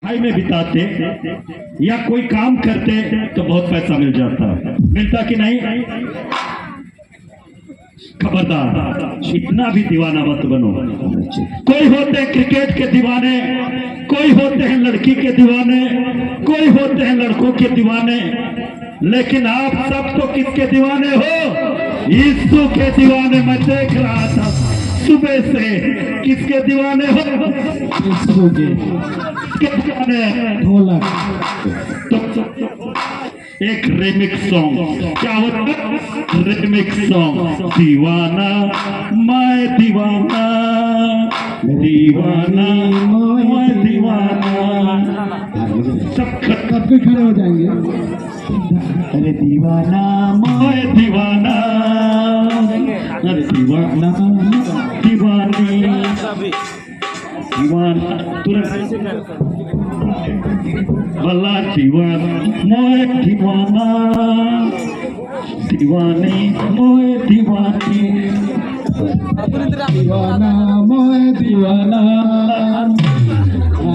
पढ़ाई में बिताते या कोई काम करते तो बहुत पैसा मिल जाता, मिलता कि नहीं? खबरदार, इतना भी दीवाना मत बनो। कोई होते हैं क्रिकेट के दीवाने, कोई होते हैं लड़की के दीवाने, कोई होते हैं लड़कों के दीवाने, लेकिन आप सब तो किसके दीवाने हो? यीशु के दीवाने। मैं देख रहा था सुबह से, किसके दीवाने हो? यीशु के दीवाने। ढोलक तो एक रिमिक्स सॉन्ग क्या होता है? Remix song. दीवाना मैं दीवाना, दीवाना मैं दीवाना। सब खड़े हो जाएंगे। अरे दीवाना मैं दीवाना, दीवाना दीवानी, दीवाना तुरंत भला दीवाना मोए दीवाना, दीवानी मोए दीवानी, दीवाना मोए दीवाना,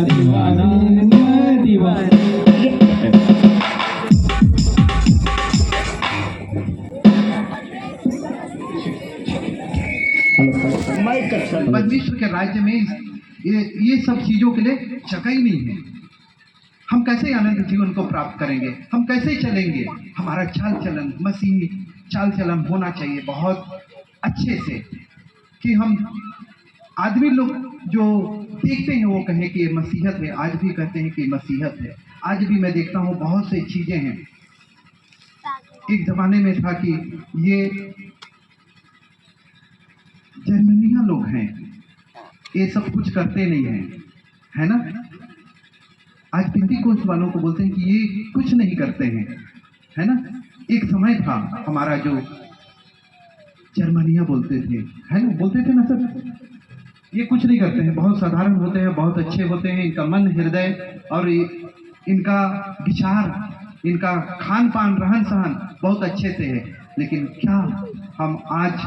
दीवाना मोए दीवानी। परमेश्वर के राज्य में ये सब चीजों के लिए जगह ही नहीं है। हम कैसे आनंद जीवन को प्राप्त करेंगे? हम कैसे चलेंगे? हमारा चाल चलन मसीही चाल चलन होना चाहिए बहुत अच्छे से, कि हम आदमी लोग जो देखते हैं वो कहें कि ये मसीहत है। आज भी कहते हैं कि मसीहत है। आज भी मैं देखता हूँ बहुत सी चीजें हैं। एक जमाने में था कि ये जर्मनिया लोग हैं, ये सब कुछ करते नहीं हैं, है ना। आज पेंटिकोस्ट वालों को बोलते हैं कि ये कुछ नहीं करते हैं, है ना। एक समय था हमारा जो जर्मनिया बोलते थे, है ना, बोलते थे ना सर, ये कुछ नहीं करते हैं, बहुत साधारण होते हैं, बहुत अच्छे होते हैं, इनका मन हृदय और इनका विचार, इनका खान पान रहन सहन बहुत अच्छे से है। लेकिन क्या हम आज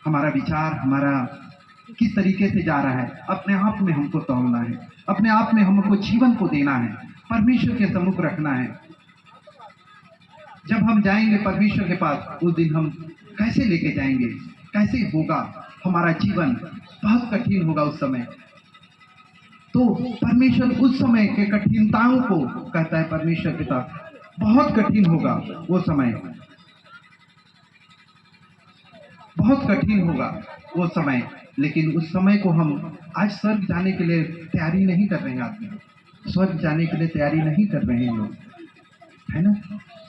हमारा विचार हमारा किस तरीके से जा रहा है? अपने आप में हमको तोड़ना है, अपने आप में हमको जीवन को देना है, परमेश्वर के सम्मुख रखना है। जब हम जाएंगे परमेश्वर के पास, उस दिन हम कैसे लेके जाएंगे? कैसे होगा हमारा जीवन? बहुत कठिन होगा उस समय। तो परमेश्वर उस समय के कठिनताओं को कहता है, परमेश्वर पिता बहुत कठिन होगा वो समय, बहुत कठिन होगा वो समय। लेकिन उस समय को हम आज स्वर्ग जाने के लिए तैयारी नहीं कर रहे हैं। आदमी स्वर्ग जाने के लिए तैयारी नहीं कर रहे हैं लोग, है ना।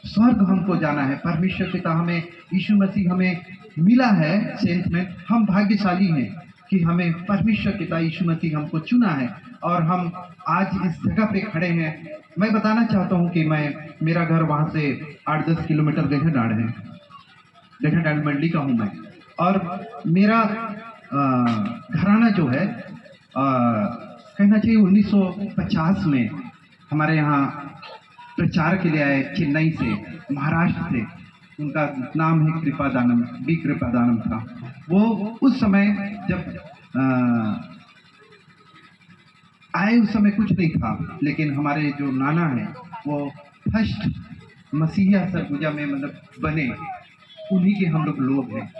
स्वर्ग हमको जाना है। परमेश्वर पिता हमें, यीशु मसीह हमें मिला है सेंट में। हम भाग्यशाली हैं कि हमें परमेश्वर पिता यीशु मसीह हमको चुना है और हम आज इस जगह पे खड़े हैं। मैं बताना चाहता हूँ कि मेरा घर वहाँ से 8-10 किलोमीटर देहडाड़ है, देहडाड़ मंडी का हूँ मैं। और मेरा घराना जो है कहना चाहिए 1950 में हमारे यहाँ प्रचार के लिए आए, चेन्नई से, महाराष्ट्र से। उनका नाम है कृपादानम, बी कृपादानम था वो। उस समय जब आए उस समय कुछ नहीं था, लेकिन हमारे जो नाना है वो फर्स्ट मसीहा सरगुजा में मतलब बने, उन्हीं के हम लोग हैं।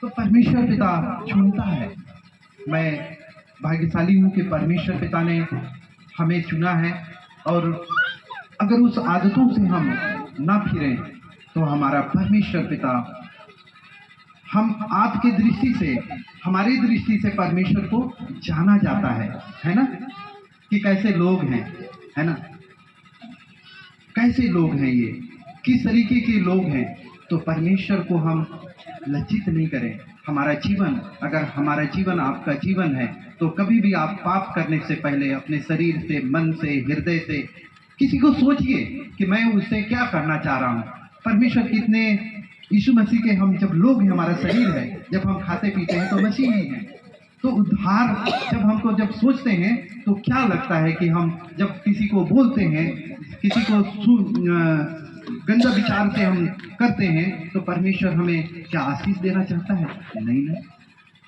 तो परमेश्वर पिता चुनता है। मैं भाग्यशाली हूँ कि परमेश्वर पिता ने हमें चुना है। और अगर उस आदतों से हम ना फिरें तो हमारा परमेश्वर पिता, हम आपके दृष्टि से, हमारी दृष्टि से परमेश्वर को जाना जाता है ना, कि कैसे लोग हैं, है ना, कैसे लोग हैं ये, किस तरीके के लोग हैं। तो परमेश्वर को हम लज्जित नहीं करें। हमारा जीवन, अगर हमारा जीवन आपका जीवन है, तो कभी भी आप पाप करने से पहले अपने शरीर से, मन से, हृदय से किसी को सोचिए कि मैं उससे क्या करना चाह रहा हूँ। परमेश्वर कितने, यीशु मसीह के हम जब लोग हैं, हमारा शरीर है, जब हम खाते पीते हैं तो मसीह ही हैं। तो उद्धार जब सोचते हैं तो क्या लगता है कि हम जब किसी को बोलते हैं, किसी को गंदा विचार से हम करते हैं, तो परमेश्वर हमें क्या आशीष देना चाहता है? नहीं।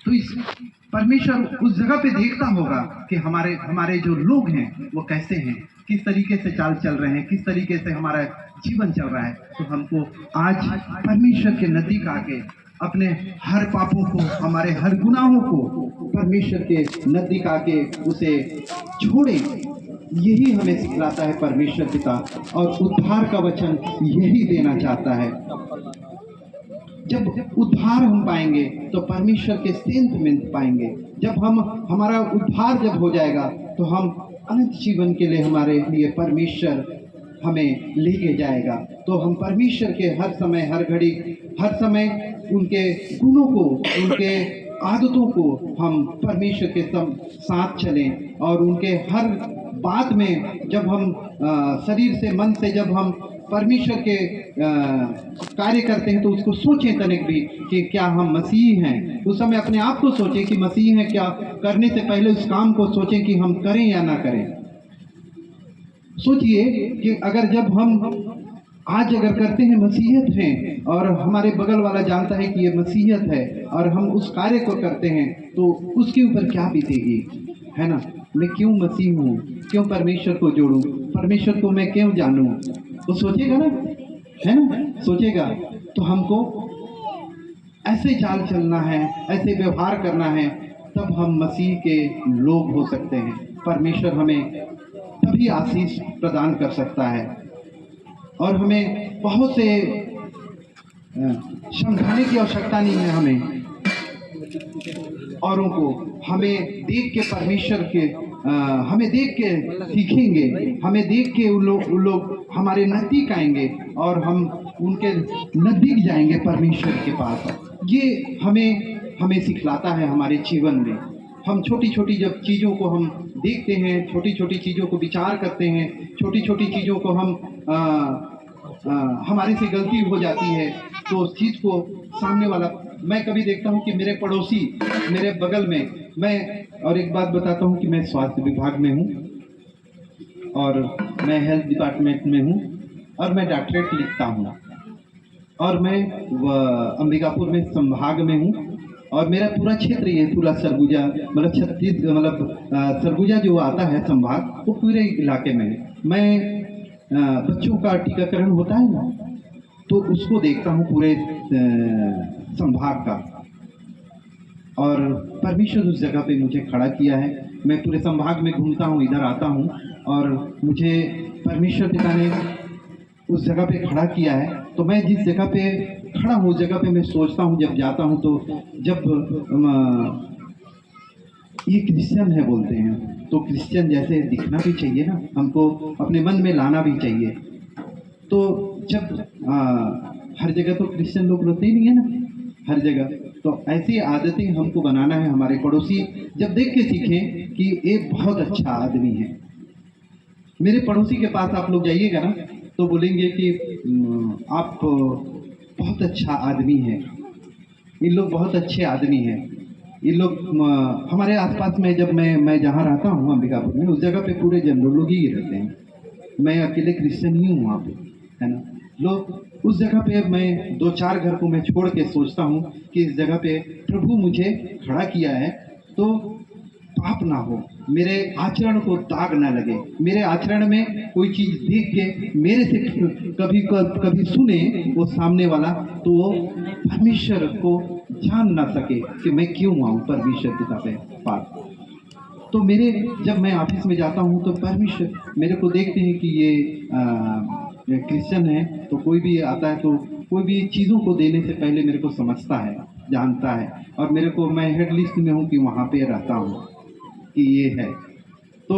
तो इस परमेश्वर उस जगह पे देखता होगा कि हमारे हमारे जो लोग हैं वो कैसे हैं, किस तरीके से चाल चल रहे हैं, किस तरीके से हमारा जीवन चल रहा है। तो हमको आज परमेश्वर के नजदीक आके अपने हर पापों को, हमारे हर गुनाहों को परमेश्वर के नजदीक आके उसे छोड़ें। यही हमें सिखलाता है परमेश्वर पिता, और उद्धार का वचन यही देना चाहता है। जब उद्धार हम पाएंगे तो परमेश्वर के सेंत में पाएंगे। जब हम हमारा उद्धार जब हो जाएगा तो हम अनंत जीवन के लिए हमारे लिए परमेश्वर हमें लेके जाएगा। तो हम परमेश्वर के हर समय, हर घड़ी, हर समय उनके गुणों को, उनके आदतों को हम परमेश्वर के साथ चलें, और उनके हर बात में जब हम शरीर से, मन से जब हम परमेश्वर के कार्य करते हैं तो उसको सोचें तनिक भी कि क्या हम मसीह हैं। उस समय अपने आप को सोचें कि मसीह हैं क्या, करने से पहले उस काम को सोचें कि हम करें या ना करें। सोचिए कि अगर जब हम आज अगर करते हैं, मसीहत हैं, और हमारे बगल वाला जानता है कि ये मसीहत है, और हम उस कार्य को करते हैं तो उसके ऊपर क्या बीतेगी, है ना। मैं क्यों मसीह हूँ, क्यों परमेश्वर को जोड़ूं, परमेश्वर को मैं क्यों जानूं, वो सोचेगा ना, है ना, सोचेगा। तो हमको ऐसे चाल चलना है, ऐसे व्यवहार करना है, तब हम मसीह के लोग हो सकते हैं। परमेश्वर हमें तभी आशीष प्रदान कर सकता है। और हमें बहुत से समझाने की आवश्यकता नहीं है। हमें औरों को हमें देख के परमेश्वर के हमें देख के सीखेंगे, हमें देख के उन लोग हमारे नज़दीक आएंगे और हम उनके नज़दीक जाएंगे परमेश्वर के पास। ये हमें सिखलाता है हमारे जीवन में। हम छोटी छोटी जब चीज़ों को हम देखते हैं, छोटी छोटी चीज़ों को विचार करते हैं, छोटी छोटी चीज़ों को हम हमारे से गलती हो जाती है तो उस चीज़ को सामने वाला, मैं कभी देखता हूँ कि मेरे पड़ोसी मेरे बगल में, मैं और एक बात बताता हूँ कि मैं स्वास्थ्य विभाग में हूँ और मैं हेल्थ डिपार्टमेंट में हूँ और मैं डॉक्टरेट लिखता हूँ और मैं अंबिकापुर में संभाग में हूँ और मेरा पूरा क्षेत्र ये पूरा सरगुजा मतलब सरगुजा जो आता है संभाग वो पूरे इलाके में है। मैं बच्चों का टीकाकरण होता है ना तो उसको देखता हूँ पूरे संभाग का, और परमेश्वर उस जगह पे मुझे खड़ा किया है। मैं पूरे संभाग में घूमता हूँ, इधर आता हूँ और मुझे परमेश्वर पिता ने उस जगह पे खड़ा किया है। तो मैं जिस जगह पे खड़ा हूँ उस जगह पे मैं सोचता हूँ, जब जाता हूँ तो जब ये क्रिश्चियन है बोलते हैं तो क्रिश्चियन जैसे दिखना भी चाहिए ना, हमको अपने मन में लाना भी चाहिए। तो जब हर जगह तो क्रिश्चियन लोग रहते ही नहीं है ना हर जगह, तो ऐसी आदतें हमको बनाना है। हमारे पड़ोसी जब देख के सीखें कि एक बहुत अच्छा आदमी है। मेरे पड़ोसी के पास आप लोग जाइएगा ना तो बोलेंगे कि आप बहुत अच्छा आदमी है, ये लोग बहुत अच्छे आदमी हैं। ये लोग हमारे आसपास में जब मैं जहाँ रहता हूँ अंबिकापुर में, उस जगह पे पूरे जनरल लोग ही रहते हैं। मैं अकेले क्रिश्चियन ही हूँ वहाँ पे, है ना। लोग उस जगह पे मैं 2-4 घर को मैं छोड़ के सोचता हूँ कि इस जगह पे प्रभु मुझे खड़ा किया है तो पाप ना हो, मेरे आचरण को दाग ना लगे, मेरे आचरण में कोई चीज़ देख के मेरे से कभी सुने वो सामने वाला तो वो परमेश्वर को जान ना सके कि मैं क्यों आऊँ परमेश्वर पिता के पास। तो जब मैं ऑफिस में जाता हूँ तो परमेश्वर मेरे को देखते हैं कि ये क्रिश्चियन है, तो कोई भी आता है तो कोई भी चीज़ों को देने से पहले मेरे को समझता है, जानता है, और मेरे को मैं हेड लिस्ट में हूँ कि वहाँ पे रहता हूँ कि ये है। तो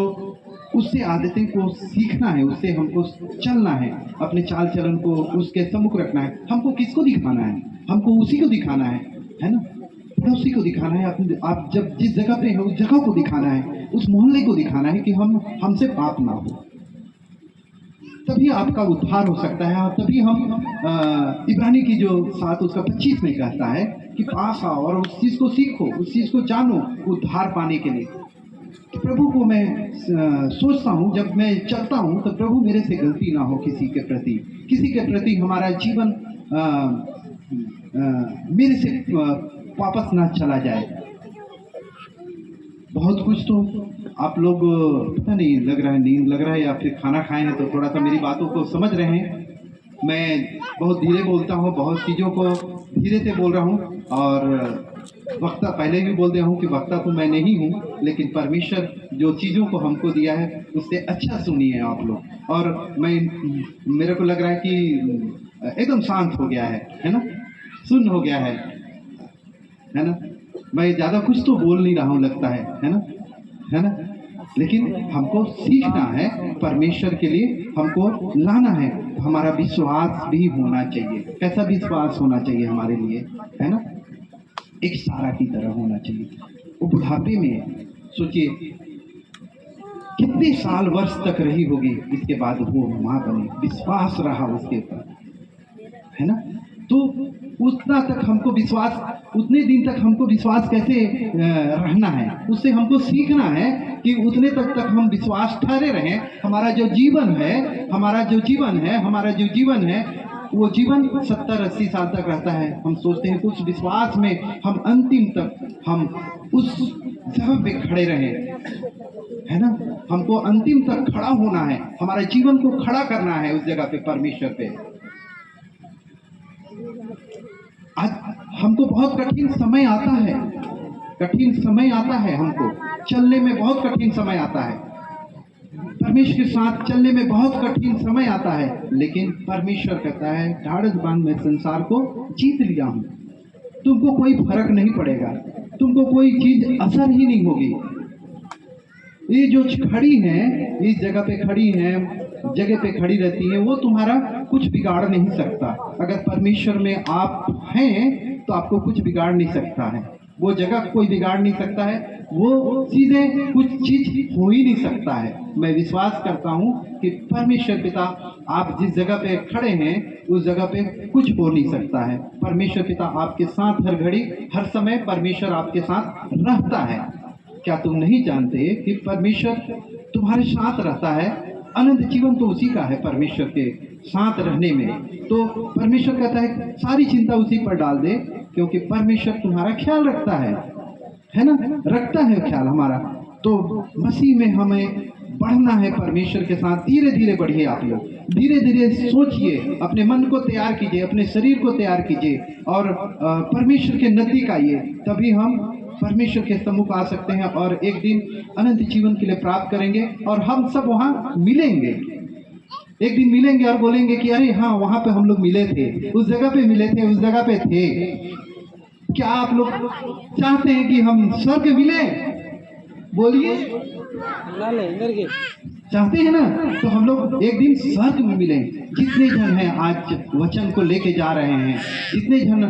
उससे आदतें को सीखना है, उससे हमको चलना है, अपने चाल चलन को उसके सम्मुख रखना है। हमको किसको दिखाना है? हमको उसी को दिखाना है ना, पड़ोसी को दिखाना है। आप जब जिस जगह पे हैं उस जगह को दिखाना है, उस मोहल्ले को दिखाना है कि हमसे पाप ना हो, तभी आपका उद्धार हो सकता है। और तभी हम इब्रानी की जो 7 उसका 25 में कहता है कि पास आओ और उस चीज़ को सीखो, उस चीज़ को जानो उद्धार पाने के लिए। तो प्रभु को मैं सोचता हूँ, जब मैं चलता हूँ तो प्रभु मेरे से गलती ना हो, किसी के प्रति हमारा जीवन मेरे से वापस ना चला जाए। बहुत कुछ तो आप लोग पता नहीं लग रहा है नींद लग रहा है या फिर खाना खाए हैं तो थोड़ा सा मेरी बातों को समझ रहे हैं। मैं बहुत धीरे बोलता हूँ, बहुत चीज़ों को धीरे से बोल रहा हूँ और वक्ता पहले भी बोल दिया हूँ कि वक्ता तो मैं नहीं हूँ, लेकिन परमेश्वर जो चीज़ों को हमको दिया है उससे अच्छा सुनिए आप लोग। और मैं मेरे को लग रहा है कि एकदम शांत हो गया है ना, सुन्न हो गया है ना। मैं ज़्यादा कुछ तो बोल नहीं रहा हूँ लगता है ना, लेकिन हमको सीखना है, परमेश्वर के लिए हमको लाना है। हमारा विश्वास भी होना चाहिए। कैसा विश्वास होना चाहिए हमारे लिए, है ना, एक सारा की तरह होना चाहिए। वो बुढ़ापे में सोचिए कितने साल वर्ष तक रही होगी, इसके बाद वो माँ बनी, विश्वास रहा उसके ऊपर, है ना। तो उतना तक हमको विश्वास, उतने दिन तक हमको विश्वास कैसे रहना है, उससे हमको सीखना है कि उतने तक हम विश्वास ठहरे रहें। हमारा जो जीवन है, वो जीवन 70-80 साल तक रहता है। हम सोचते हैं कि उस विश्वास में हम अंतिम तक हम उस जगह पे खड़े रहें, है ना। हमको अंतिम तक खड़ा होना है, हमारे जीवन को खड़ा करना है उस जगह पे, परमेश्वर पे। आज हमको बहुत कठिन समय आता है, हमको चलने में बहुत कठिन समय आता है, परमेश्वर के साथ चलने में बहुत कठिन समय आता है, लेकिन परमेश्वर कहता है ढाढ़स बांध मैं संसार को जीत लिया हूँ। तुमको कोई फर्क नहीं पड़ेगा, तुमको कोई चीज असर ही नहीं होगी। ये जो खड़ी हैं, इस जगह पे खड़ी हैं, जगह पे खड़ी रहती है, वो तुम्हारा कुछ बिगाड़ नहीं सकता। अगर परमेश्वर में आप हैं तो आपको कुछ बिगाड़ नहीं सकता है, वो जगह कोई बिगाड़ नहीं सकता है, वो चीजें कुछ चीज हो ही नहीं सकता है। मैं विश्वास करता हूँ कि परमेश्वर पिता आप जिस जगह पे खड़े हैं उस जगह पे कुछ हो नहीं सकता है। परमेश्वर पिता आपके साथ हर घड़ी हर समय परमेश्वर आपके साथ रहता है। क्या तुम नहीं जानते कि परमेश्वर तुम्हारे साथ रहता है? अनंत जीवन तो उसी का है, परमेश्वर के साथ रहने में। तो परमेश्वर कहता है सारी चिंता उसी पर डाल दे, क्योंकि परमेश्वर तुम्हारा ख्याल रखता है ना, रखता है ख्याल हमारा। तो मसीह में हमें बढ़ना है परमेश्वर के साथ। धीरे धीरे बढ़िए आप लोग, धीरे धीरे सोचिए, अपने मन को तैयार कीजिए, अपने शरीर को तैयार कीजिए और परमेश्वर के नजदीक आइए, तभी हम परमेश्वर के सम्मुख आ सकते हैं और एक दिन अनंत जीवन के लिए प्राप्त करेंगे। और हम सब वहाँ मिलेंगे, एक दिन मिलेंगे और बोलेंगे कि अरे हाँ, वहाँ पे हम लोग मिले थे, उस जगह पे मिले थे, उस जगह पे थे। क्या आप लोग चाहते हैं कि हम स्वर्ग मिले? बोलिए, चाहते हैं ना? तो हम लोग एक दिन स्वर्ग में मिले। जितने जन हैं आज वचन को लेके जा रहे हैं, जितने जन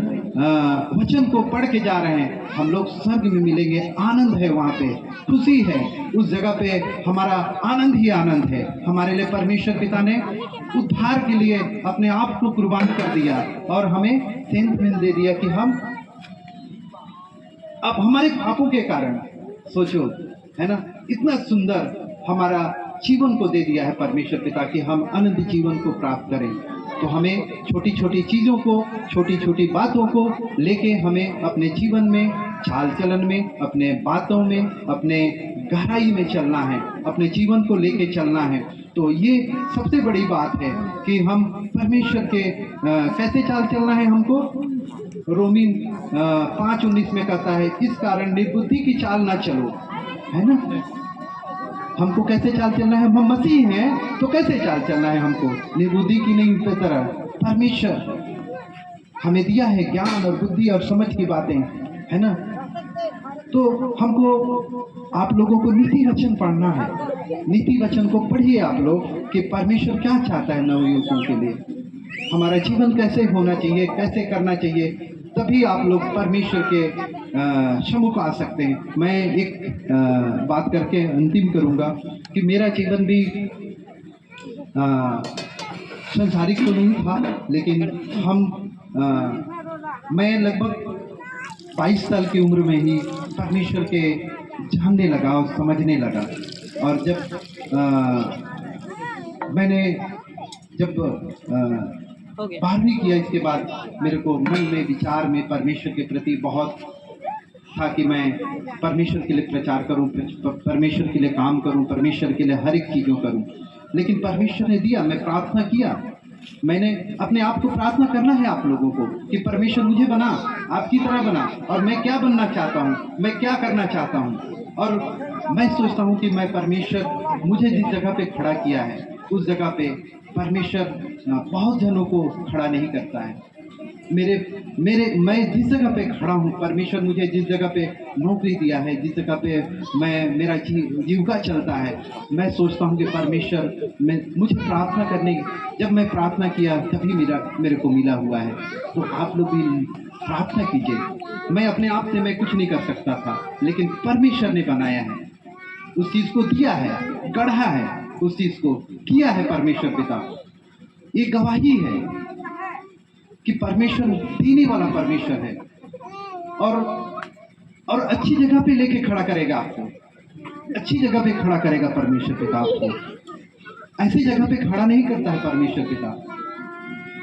वचन को पढ़ के जा रहे हैं, हम लोग स्वर्ग में मिलेंगे। आनंद है वहाँ पे, खुशी है, उस जगह पे हमारा आनंद ही आनंद है। हमारे लिए परमेश्वर पिता ने उद्धार के लिए अपने आप को कुर्बान कर दिया और हमें सेंट दे दिया कि हम अब हमारे पापों के कारण, सोचो, है ना, इतना सुंदर हमारा जीवन को दे दिया है परमेश्वर पिता कि हम अनंत जीवन को प्राप्त करें। तो हमें छोटी छोटी चीज़ों को, छोटी छोटी बातों को लेके हमें अपने जीवन में, चाल चलन में, अपने बातों में, अपने गहराई में चलना है, अपने जीवन को लेके चलना है। तो ये सबसे बड़ी बात है कि हम परमेश्वर के कैसे चाल चलना है हमको। रोमी 5:19 में कहता है, इस कारण निर्बुद्धि की चाल ना चलो, है ना। हमको कैसे चाल चलना है? हम मसीह हैं तो कैसे चाल चलना है हमको? निर्बुद्धि की नहीं तरह। परमेश्वर हमें दिया है ज्ञान और बुद्धि और समझ की बातें, है ना। तो हमको आप लोगों को नीति वचन पढ़ना है। नीति वचन को पढ़िए आप लोग कि परमेश्वर क्या चाहता है नवयुवकों के लिए, हमारा जीवन कैसे होना चाहिए, कैसे करना चाहिए, तभी आप लोग परमेश्वर के सम्मुख आ सकते हैं। मैं एक बात करके अंतिम करूंगा कि मेरा जीवन भी संसारिक तो नहीं था, लेकिन मैं लगभग 22 साल की उम्र में ही परमेश्वर के जानने लगा और समझने लगा। और जब मैंने जब 12वीं किया, इसके बाद मेरे को मन में, विचार में परमेश्वर के प्रति बहुत था कि मैं परमेश्वर के लिए प्रचार करूं, परमेश्वर के लिए काम करूं, परमेश्वर के लिए हर एक चीज़ों करूं। लेकिन परमेश्वर ने दिया, मैं प्रार्थना किया, मैंने अपने आप को प्रार्थना करना है आप लोगों को कि परमेश्वर मुझे बना, आपकी तरह बना, और मैं क्या बनना चाहता हूँ, मैं क्या करना चाहता हूँ। और मैं सोचता हूँ कि मैं परमेश्वर मुझे जिस जगह पे खड़ा किया है उस जगह पे परमेश्वर बहुत जनों को खड़ा नहीं करता है। मैं जिस जगह पे खड़ा हूँ, परमेश्वर मुझे जिस जगह पे नौकरी दिया है, जिस जगह पे मेरा जीविका चलता है, मैं सोचता हूँ कि परमेश्वर मुझे प्रार्थना करने, जब मैं प्रार्थना किया तभी मेरे को मिला हुआ है। तो आप लोग भी प्रार्थना कीजिए। मैं अपने आप से मैं कुछ नहीं कर सकता था, लेकिन परमेश्वर ने बनाया है, उस चीज़ को दिया है, गढ़ा है, उस चीज़ को किया है परमेश्वर पिता। ये गवाही है कि परमेश्वर देने वाला परमेश्वर है, और अच्छी जगह पे लेके खड़ा करेगा आपको, अच्छी जगह पे खड़ा करेगा परमेश्वर पिता आपको। ऐसी जगह पे खड़ा नहीं करता है परमेश्वर पिता,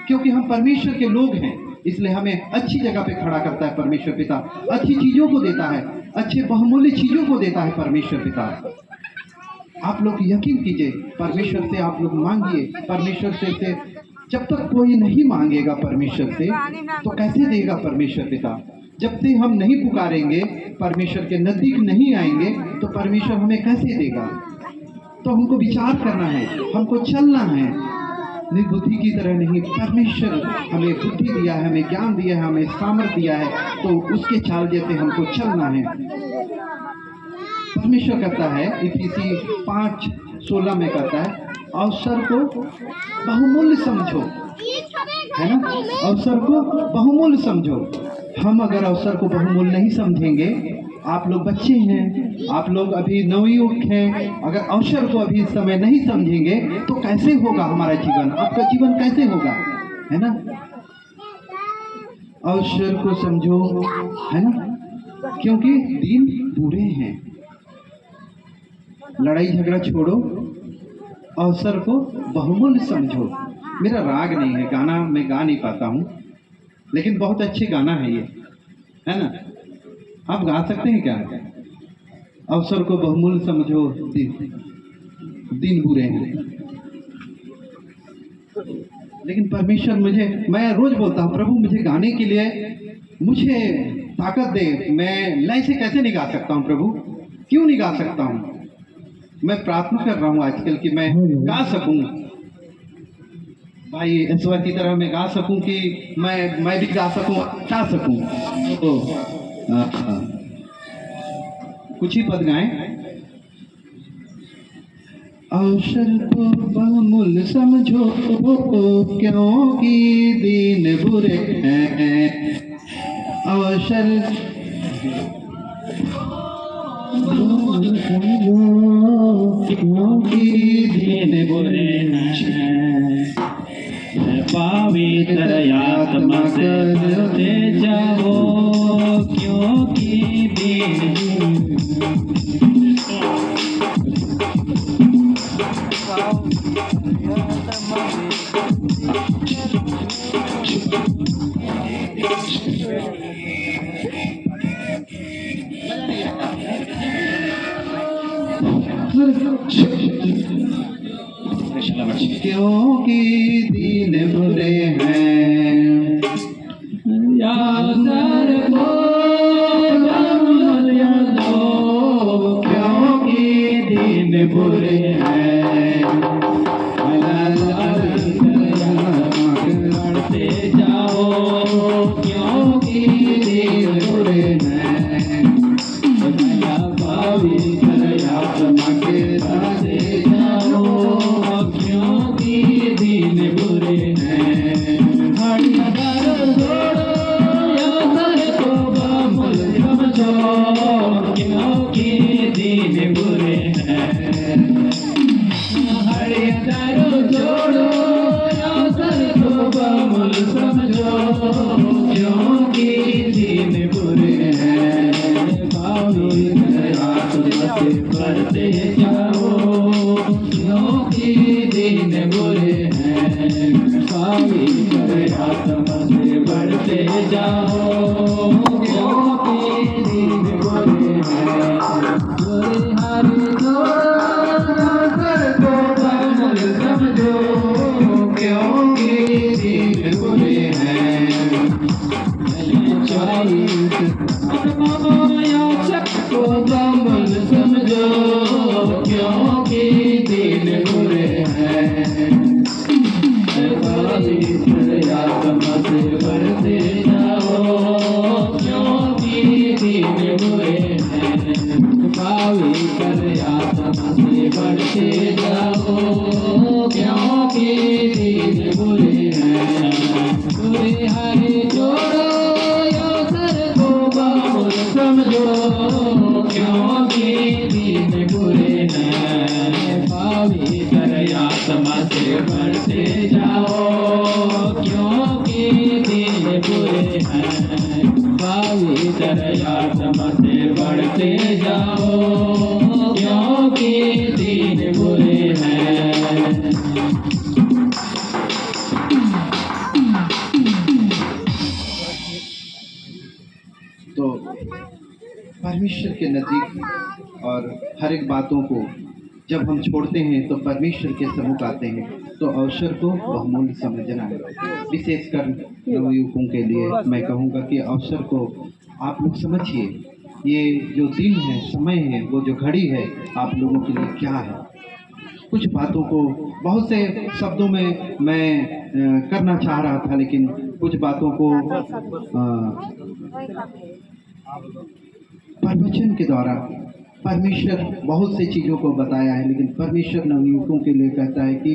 क्योंकि हम परमेश्वर के लोग हैं, इसलिए हमें अच्छी जगह पे खड़ा करता है परमेश्वर पिता। अच्छी चीजों को देता है, अच्छे बहुमूल्य चीजों को देता है परमेश्वर पिता। आप लोग यकीन कीजिए, परमेश्वर से आप लोग मांगिए, परमेश्वर से जब तक कोई नहीं मांगेगा परमेश्वर से तो कैसे देगा परमेश्वर पिता। जब तक हम नहीं पुकारेंगे, परमेश्वर के नजदीक नहीं आएंगे, तो परमेश्वर हमें कैसे देगा। तो हमको विचार करना है, हमको चलना है, निर्बुद्धि की तरह नहीं। परमेश्वर हमें बुद्धि दिया है, हमें ज्ञान दिया है, हमें सामर्थ्य दिया है, तो उसके चाल जैसे हमको चलना है। परमेश्वर कहता है, इफिसी 5:16 में कहता है, अवसर को बहुमूल्य समझो, है ना, अवसर को बहुमूल्य समझो। हम अगर अवसर को बहुमूल्य नहीं समझेंगे, आप लोग बच्चे हैं, आप लोग अभी नवयुवक हैं, अगर अवसर को अभी इस समय नहीं समझेंगे तो कैसे होगा हमारा जीवन, आपका जीवन कैसे होगा, है ना। अवसर को समझो, है ना, क्योंकि दिन बुरे हैं। लड़ाई झगड़ा छोड़ो, अवसर को बहुमूल्य समझो। मेरा राग नहीं है, गाना मैं गा नहीं पाता हूँ, लेकिन बहुत अच्छे गाना है ये, है ना। आप गा सकते हैं क्या? अवसर को बहुमूल्य समझो, दिन बुरे हैं। लेकिन परमेश्वर मैं रोज बोलता हूँ, प्रभु मुझे गाने के लिए मुझे ताकत दे। मैं लय से कैसे नहीं गा सकता हूँ प्रभु, क्यों नहीं गा सकता हूँ। मैं प्रार्थना कर रहा हूँ आजकल कि मैं गा सकूं, भाई ऐश्वर्य की तरह मैं गा सकूं, कि मैं भी गा सकूं, गा सकूं। तो कुछ ही पद गाएं। अवसर को बहुमूल्य समझो, क्योंकि दिन बुरे हैं। अवसर क्योंकि दिन बुरे हैं। पवित्र आत्मा से भरते जाओ, क्योंकि दिन क्योंकि दिन बुरे हैं। अवसर को क्योंकि दिन बुरे हैं। बढ़ते जाओ, क्योंकि दिन बुरे हैं। पवित्र आत्मा के साथ जाओ, क्योंकि दिन बुरे हैं। हरिहर जोड़ो, अवसर को बहुमूल्य समझो, क्योंकि दिन बुरे हैं। हरिहर जोड़ो, अवसर को बहुमूल्य समझो, क्योंकि दिन बुरे हैं। पवित्र आत्मा से भरते जाओ, क्योंकि दिन बुरे हैं। पवित्र आत्मा से भरते जाओ, क्योंकि दिन क्योंकि दिन बुरे हैं। पवित्र आत्मा से भरते जाओ क्योंकि दिन बुरे हैं। पवित्र आत्मा से भरते जाओ क्योंकि दिन बुरे हैं। बुरे हरे जोड़ो अवसर को बहुत समझो क्योंकि दिन बुरे हैं। पवित्र आत्मा से भरते जाओ क्योंकि दिन बुरे हैं। पवित्र आत्मा से बढ़ते जाओ क्योंकि दिन बुरे हैं। तो परमेश्वर के नज़दीक और हर एक बातों को जब हम छोड़ते हैं तो परमेश्वर के सम्मुख आते हैं, तो अवसर को बहुमूल्य समझना है। विशेषकर नवयुवकों के लिए मैं कहूँगा कि अवसर को आप लोग समझिए। ये जो दिन है, समय है, वो जो घड़ी है, आप लोगों के लिए क्या है। कुछ बातों को बहुत से शब्दों में मैं करना चाह रहा था, लेकिन कुछ बातों को प्रवचन के द्वारा परमेश्वर बहुत सी चीज़ों को बताया है, लेकिन परमेश्वर नवयुवकों के लिए कहता है कि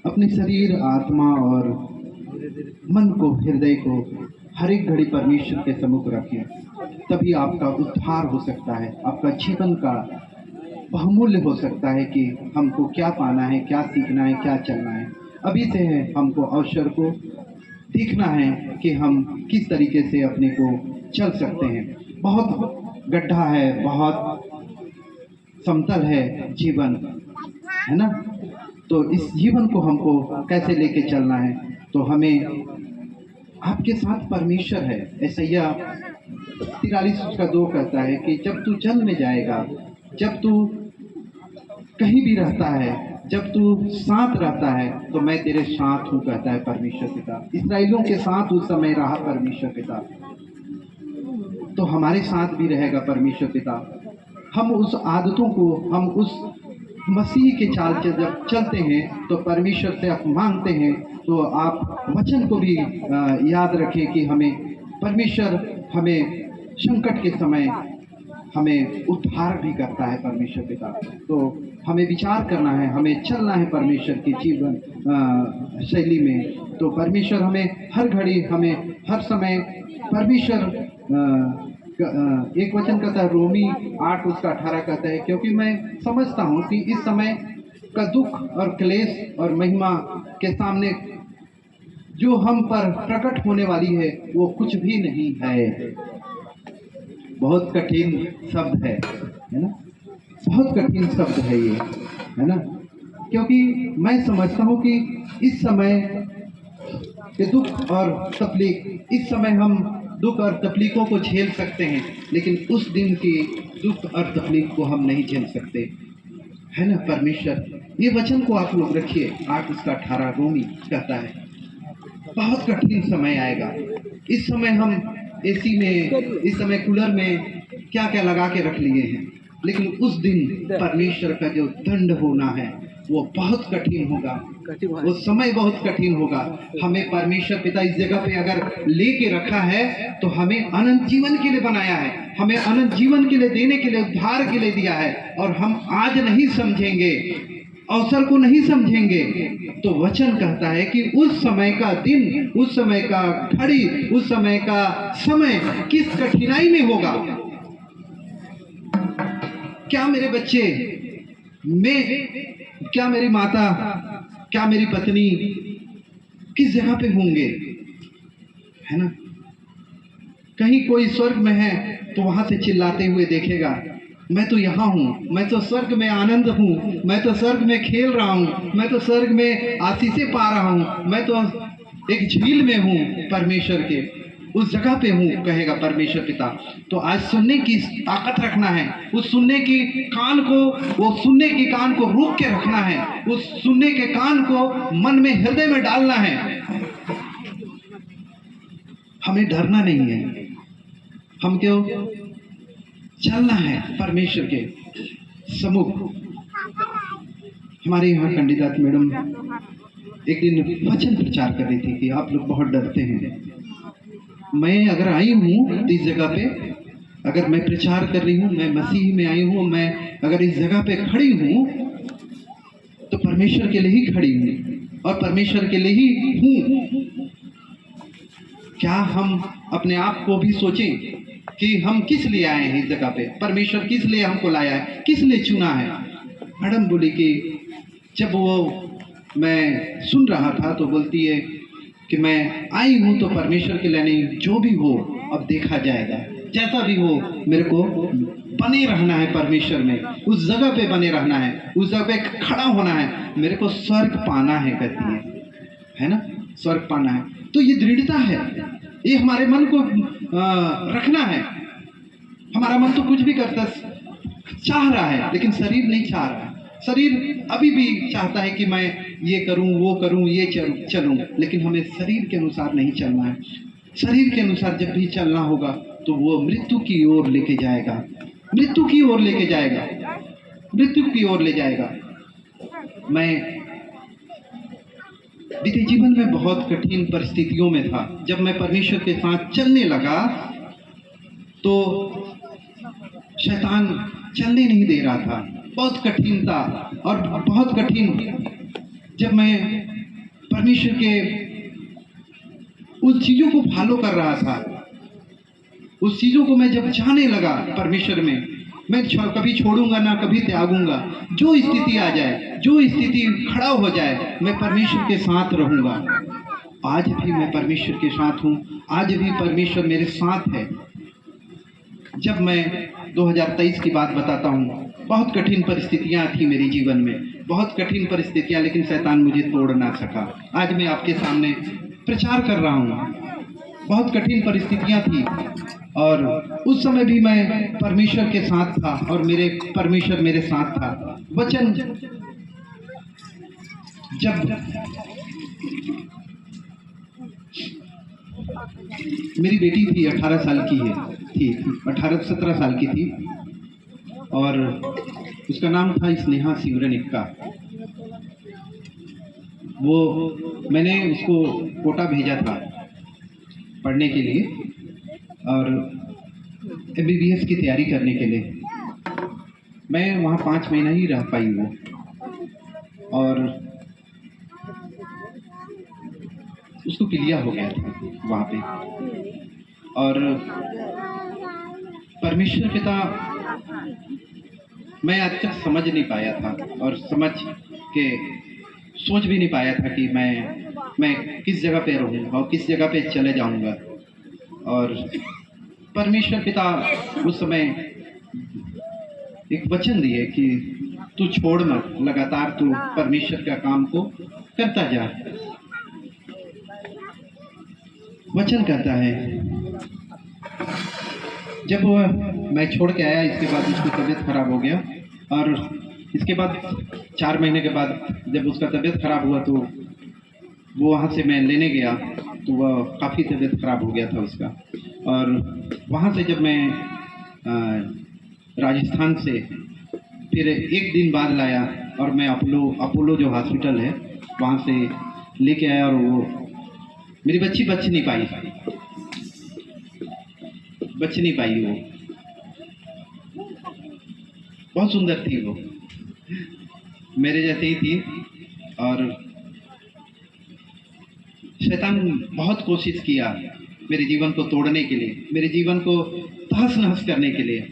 अपने शरीर, आत्मा और मन को, हृदय को हर एक घड़ी परमेश्वर के सम्मुख रखें, तभी आपका उद्धार हो सकता है। आपका जीवन का बहुमूल्य हो सकता है कि हमको क्या पाना है, क्या सीखना है, क्या चलना है। अभी से है हमको अवसर को देखना है कि हम किस तरीके से अपने को चल सकते हैं। बहुत गड्ढा है, बहुत समतल है जीवन, है ना। तो इस जीवन को हमको कैसे लेके चलना है, तो हमें आपके साथ परमेश्वर है। ऐसैया 43:2 कहता है कि जब तू जल में जाएगा, जब तू कहीं भी रहता है, जब तू साथ रहता है, तो मैं तेरे साथ हूँ, कहता है परमेश्वर पिता। इस्राएलियों के साथ उस समय रहा परमेश्वर पिता, तो हमारे साथ भी रहेगा परमेश्वर पिता। हम उस आदतों को, हम उस मसीह के चाल से जब चलते हैं, तो परमेश्वर से आप मांगते हैं, तो आप वचन को भी याद रखें कि हमें परमेश्वर हमें संकट के समय हमें उद्धार भी करता है परमेश्वर पिता। तो हमें विचार करना है, हमें चलना है परमेश्वर के जीवन शैली में। तो परमेश्वर हमें हर घड़ी, हमें हर समय परमेश्वर एक वचन कहता है, रोमी 8:18 कहता है, क्योंकि मैं समझता हूँ कि इस समय का दुख और क्लेश और महिमा के सामने जो हम पर प्रकट होने वाली है वो कुछ भी नहीं है। बहुत कठिन शब्द है ना, बहुत कठिन शब्द है ये, है ना। क्योंकि मैं समझता हूँ कि इस समय के दुख और तकलीफ, इस समय हम दुख और तकलीफों को झेल सकते हैं, लेकिन उस दिन की दुख और तकलीफ को हम नहीं झेल सकते, है ना। परमेश्वर, ये वचन को आप लोग रखिए, 8:18 रोमी कहता है, बहुत कठिन समय आएगा। इस समय हम एसी में, इस समय कूलर में क्या क्या लगा के रख लिए हैं, लेकिन उस दिन परमेश्वर का जो दंड होना है वो बहुत कठिन होगा, वो समय बहुत कठिन होगा। हमें परमेश्वर पिता इस जगह पे अगर लेके रखा है, तो हमें अनंत जीवन के लिए बनाया है, हमें अनंत जीवन के लिए देने के लिए, उद्धार के लिए दिया है। और हम आज नहीं समझेंगे, अवसर को नहीं समझेंगे, तो वचन कहता है कि उस समय का दिन, उस समय का घड़ी, उस समय का समय किस कठिनाई में होगा। क्या मेरे बच्चे, क्या मेरी माता, क्या मेरी पत्नी किस जगह पे होंगे, है ना। कहीं कोई स्वर्ग में है तो वहां से चिल्लाते हुए देखेगा, मैं तो यहाँ हूँ, मैं तो स्वर्ग में आनंद हूँ, मैं तो स्वर्ग में खेल रहा हूँ, मैं तो स्वर्ग में आशीषें पा रहा हूँ, मैं तो एक झील में हूँ, परमेश्वर के उस जगह पे हूँ, कहेगा परमेश्वर पिता। तो आज सुनने की ताकत रखना है, उस सुनने की कान को, वो सुनने की कान को रोक के रखना है, उस सुनने के कान को मन में, हृदय में डालना है। हमें डरना नहीं है, हम क्यों चलना है परमेश्वर के सम्मुख। हमारे यहाँ कैंडिडेट मैडम एक दिन वचन प्रचार कर रही थी कि आप लोग बहुत डरते हैं। मैं अगर आई हूँ इस जगह पे, अगर मैं प्रचार कर रही हूँ, मैं मसीह में आई हूँ, मैं अगर इस जगह पे खड़ी हूँ तो परमेश्वर के लिए ही खड़ी हूँ और परमेश्वर के लिए ही हूँ। क्या हम अपने आप को भी सोचें कि हम किस लिए आए हैं इस जगह पे, परमेश्वर किस लिए हमको लाया है, किस लिए चुना है। मैडम बोली कि जब वो मैं सुन रहा था तो बोलती है कि मैं आई हूँ तो परमेश्वर के लिए नहीं, जो भी हो अब देखा जाएगा, जैसा भी हो मेरे को बने रहना है परमेश्वर में, उस जगह पे बने रहना है, उस जगह पे खड़ा होना है, मेरे को स्वर्ग पाना है, कहती है ना, स्वर्ग पाना है। तो ये दृढ़ता है, ये हमारे मन को रखना है। हमारा मन तो कुछ भी करता चाह रहा है, लेकिन शरीर नहीं चाह रहा है। शरीर अभी भी चाहता है कि मैं ये करूं, वो करूं, ये चलूं, लेकिन हमें शरीर के अनुसार नहीं चलना है। शरीर के अनुसार जब भी चलना होगा तो वो मृत्यु की ओर लेके जाएगा, मृत्यु की ओर लेके जाएगा, मृत्यु की ओर ले जाएगा। मैं बीते जीवन में बहुत कठिन परिस्थितियों में था। जब मैं परमेश्वर के साथ चलने लगा तो शैतान चलने नहीं दे रहा था, बहुत कठिन था और बहुत कठिन। जब मैं परमेश्वर के उस चीजों को फॉलो कर रहा था, उस चीजों को मैं जब जाने लगा परमेश्वर में, मैं कभी छोड़ूंगा ना, कभी त्यागूंगा। जो स्थिति आ जाए, जो स्थिति खड़ा हो जाए, मैं परमेश्वर के साथ रहूंगा। आज भी मैं परमेश्वर के साथ हूँ, आज भी परमेश्वर मेरे साथ है। जब मैं 2023 की बात बताता हूँ, बहुत कठिन परिस्थितियां थी मेरे जीवन में, बहुत कठिन परिस्थितियां, लेकिन शैतान मुझे तोड़ ना सका। आज मैं आपके सामने प्रचार कर रहा हूँ। बहुत कठिन परिस्थितियां थी और उस समय भी मैं परमेश्वर के साथ था और मेरे परमेश्वर मेरे साथ था। वचन जब मेरी बेटी थी 18 साल की थी 17 साल की थी और उसका नाम था स्नेहा सिमरन इक्का। वो मैंने उसको कोटा भेजा था पढ़ने के लिए और MBBS की तैयारी करने के लिए। मैं वहाँ 5 महीना ही रह पाई वो, और उसको क्लियर हो गया था वहाँ पे। और परमेश्वर पिता मैं आज तक समझ नहीं पाया था और समझ के सोच भी नहीं पाया था कि मैं किस जगह पे रहूँगा और किस जगह पे चले जाऊँगा। और परमेश्वर पिता उस समय एक वचन दिए कि तू छोड़ मत, लगातार तू परमेश्वर का काम को करता जा। वचन कहता है जब मैं छोड़ के आया, इसके बाद उसकी तबीयत खराब हो गया और इसके बाद 4 महीने के बाद जब उसका तबीयत खराब हुआ तो वो वहाँ से मैं लेने गया तो वह काफ़ी तबीयत खराब हो गया था उसका। और वहाँ से जब मैं राजस्थान से फिर एक दिन बाद लाया और मैं अपोलो जो हॉस्पिटल है वहाँ से लेके आया और वो मेरी बच्ची बच नहीं पाई वो। बहुत सुंदर थी वो, मेरे जैसे ही थी। और शैतान बहुत कोशिश किया मेरे जीवन को तोड़ने के लिए, मेरे जीवन को तहस नहस करने के लिए।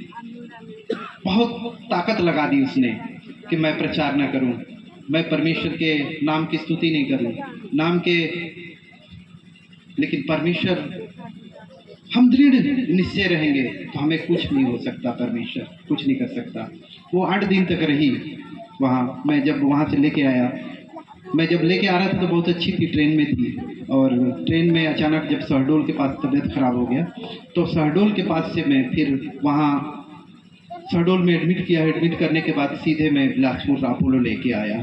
बहुत ताकत लगा दी उसने कि मैं प्रचार ना करूं, मैं परमेश्वर के नाम की स्तुति नहीं करूं, लेकिन परमेश्वर, हम दृढ़ निश्चय रहेंगे तो हमें कुछ नहीं हो सकता, परमेश्वर कुछ नहीं कर सकता। वो 8 दिन तक रही वहाँ। मैं जब वहाँ से लेके आया, मैं जब लेके आ रहा था तो बहुत अच्छी थी, ट्रेन में थी। और ट्रेन में अचानक जब शहडोल के पास तबीयत खराब हो गया तो शहडोल के पास से मैं फिर वहाँ शहडोल में एडमिट किया। एडमिट करने के बाद सीधे मैं बिलासपुर अपोलो लेके आया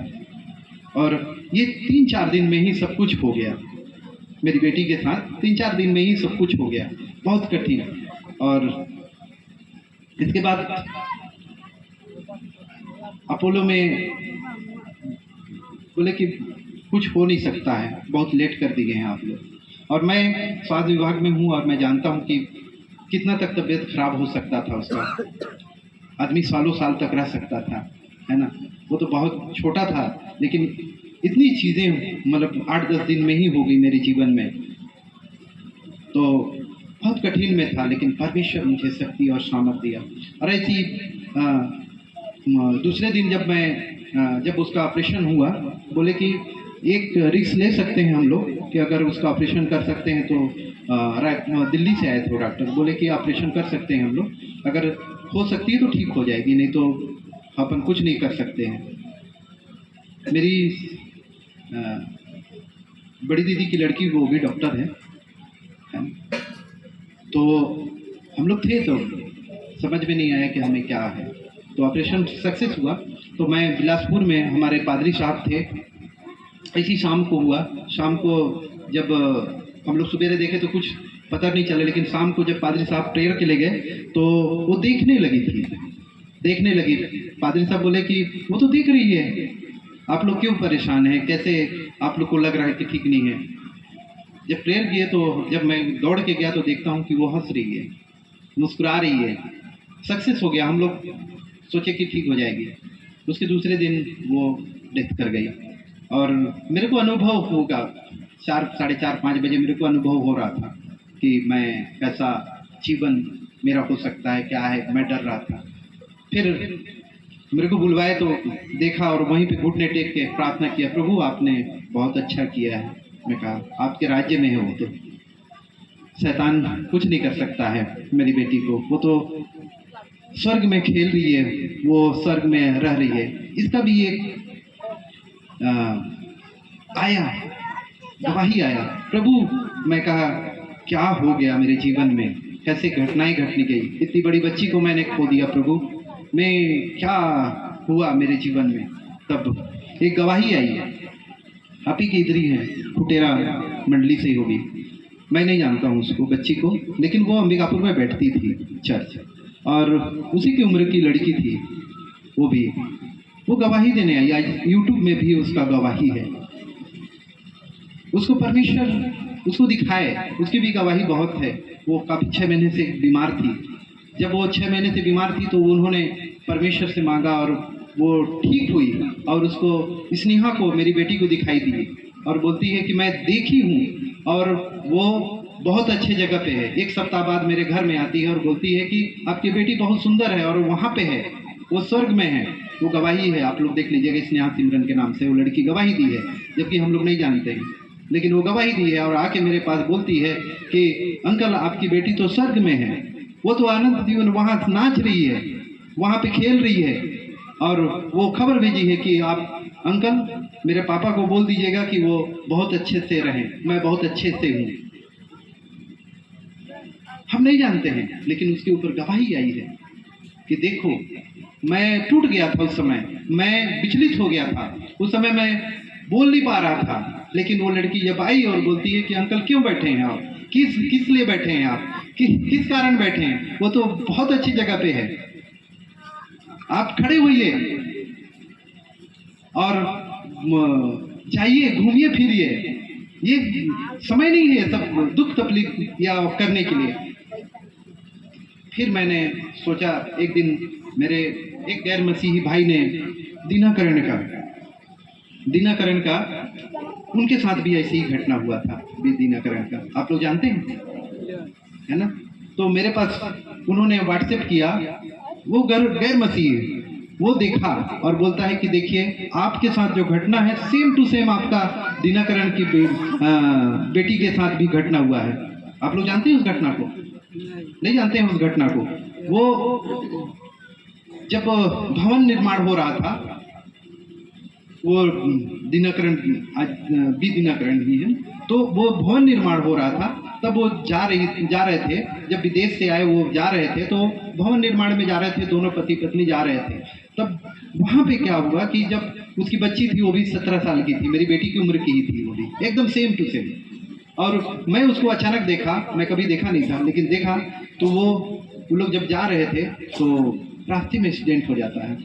और ये 3-4 दिन में ही सब कुछ हो गया। मेरी बेटी के साथ 3-4 दिन में ही सब कुछ हो गया, बहुत कठिन। और इसके बाद अपोलो में बोले कि कुछ हो नहीं सकता है, बहुत लेट कर दिए हैं आप लोग। और मैं स्वास्थ्य विभाग में हूँ और मैं जानता हूँ कि कितना तक तबीयत खराब हो सकता था उसका। आदमी सालों साल तक रह सकता था, है ना। वो तो बहुत छोटा था, लेकिन इतनी चीज़ें मतलब 8-10 दिन में ही हो गई मेरे जीवन में। तो बहुत कठिन में था, लेकिन परमेश्वर मुझे शक्ति और सामर्थ दिया। और ऐसी दूसरे दिन जब उसका ऑपरेशन हुआ, बोले कि एक रिस्क ले सकते हैं हम लोग कि अगर उसका ऑपरेशन कर सकते हैं तो दिल्ली से आए थे डॉक्टर, बोले कि ऑपरेशन कर सकते हैं हम लोग, अगर हो सकती है तो ठीक हो जाएगी, नहीं तो अपन कुछ नहीं कर सकते हैं। मेरी बड़ी दीदी की लड़की वो भी डॉक्टर है। तो हम लोग थे तो समझ में नहीं आया कि हमें क्या है। तो ऑपरेशन सक्सेस हुआ। तो मैं बिलासपुर में, हमारे पादरी साहब थे, इसी शाम को हुआ। शाम को जब हम लोग सवेरे देखे तो कुछ पता नहीं चला, लेकिन शाम को जब पादरी साहब प्रेयर के लिए गए तो वो देखने लगी। पादरी साहब बोले कि वो तो देख रही है, आप लोग क्यों परेशान हैं, कैसे आप लोग को लग रहा है कि ठीक नहीं है। जब प्रेयर किए तो जब मैं दौड़ के गया तो देखता हूँ कि वो हंस रही है, मुस्कुरा रही है। सक्सेस हो गया, हम लोग सोचे कि ठीक हो जाएगी। उसके दूसरे दिन वो डेथ कर गई। और मेरे को अनुभव होगा 4, 4:30, 5 बजे मेरे को अनुभव हो रहा था कि मैं कैसा जीवन मेरा हो सकता है, क्या है, मैं डर रहा था। फिर मेरे को बुलवाए तो देखा और वहीं पे घुटने टेक के प्रार्थना किया, प्रभु आपने बहुत अच्छा किया है। मैं कहा आपके राज्य में है वो तो, शैतान कुछ नहीं कर सकता है मेरी बेटी को, वो तो स्वर्ग में खेल रही है, वो स्वर्ग में रह रही है। इसका भी एक गवाही आया। प्रभु, मैं कहा क्या हो गया मेरे जीवन में, कैसे घटनाएं घटने गई, इतनी बड़ी बच्ची को मैंने खो दिया प्रभु, मैं क्या हुआ मेरे जीवन में। तब एक गवाही आई है, आप ही की इधर ही है, कुटेरा मंडली से ही होगी, मैं नहीं जानता हूँ उसको बच्ची को, लेकिन वो अंबिकापुर में बैठती थी चर्च, और उसी की उम्र की लड़की थी वो भी। वो गवाही देने आई, आज यूट्यूब में भी उसका गवाही है। उसको परमेश्वर उसको दिखाए, उसकी भी गवाही बहुत है। वो काफ़ी 6 महीने से बीमार थी। जब वो 6 महीने से बीमार थी तो उन्होंने परमेश्वर से मांगा और वो ठीक हुई, और उसको स्नेहा को, मेरी बेटी को दिखाई दी और बोलती है कि मैं देखी हूँ और वो बहुत अच्छे जगह पे है। 1 सप्ताह बाद मेरे घर में आती है और बोलती है कि आपकी बेटी बहुत सुंदर है और वहाँ पे है, वो स्वर्ग में है। वो गवाही है, आप लोग देख लीजिएगा, स्नेहा सिमरन के नाम से वो लड़की गवाही दी है, जबकि हम लोग नहीं जानते हैं, लेकिन वो गवाही दी है। और आके मेरे पास बोलती है कि अंकल आपकी बेटी तो स्वर्ग में है, वो तो आनंद जीवन वहाँ नाच रही है, वहाँ पे खेल रही है। और वो खबर भेजी है कि आप अंकल मेरे पापा को बोल दीजिएगा कि वो बहुत अच्छे से रहें, मैं बहुत अच्छे से हूँ। हम नहीं जानते हैं, लेकिन उसके ऊपर गवाही आई है कि देखो, मैं टूट गया था उस समय, मैं विचलित हो गया था उस समय, मैं बोल नहीं पा रहा था, लेकिन वो लड़की जब आई और बोलती है कि अंकल क्यों बैठे हैं आप, किस लिए बैठे हैं आप, किस कारण बैठे हैं, वो तो बहुत अच्छी जगह पे है, आप खड़े होइए और जाइए, घूमिए फिरिए, ये समय नहीं है सब दुख तकलीफ या करने के लिए। फिर मैंने सोचा, एक दिन मेरे एक गैर मसीही भाई ने दीनाकरण का उनके साथ भी ऐसी ही घटना हुआ था, दीनाकरण का आप लोग जानते हैं, है ना। तो मेरे पास उन्होंने व्हाट्सएप किया, वो गैर मसीही, वो देखा और बोलता है कि देखिए आपके साथ जो घटना है सेम टू सेम आपका दीनाकरण की बेटी के साथ भी घटना हुआ है। आप लोग जानते हैं उस घटना को? नहीं जानते हैं उस घटना को। वो जब भवन निर्माण हो रहा था, वो दीनाकरण आज भी दीनाकरण ही है, तो वो भवन निर्माण हो रहा था, तब वो जा रहे थे, जब विदेश से आए वो जा रहे थे, तो भवन निर्माण में जा रहे थे, दोनों पति पत्नी जा रहे थे। तब वहाँ पे क्या हुआ कि जब उसकी बच्ची थी, वो भी 17 साल की थी, मेरी बेटी की उम्र की ही थी, वो भी एकदम सेम टू सेम। और मैं उसको अचानक देखा, मैं कभी देखा नहीं था, लेकिन देखा तो वो लोग जब जा रहे थे तो रास्ते में एक्सीडेंट हो जाता है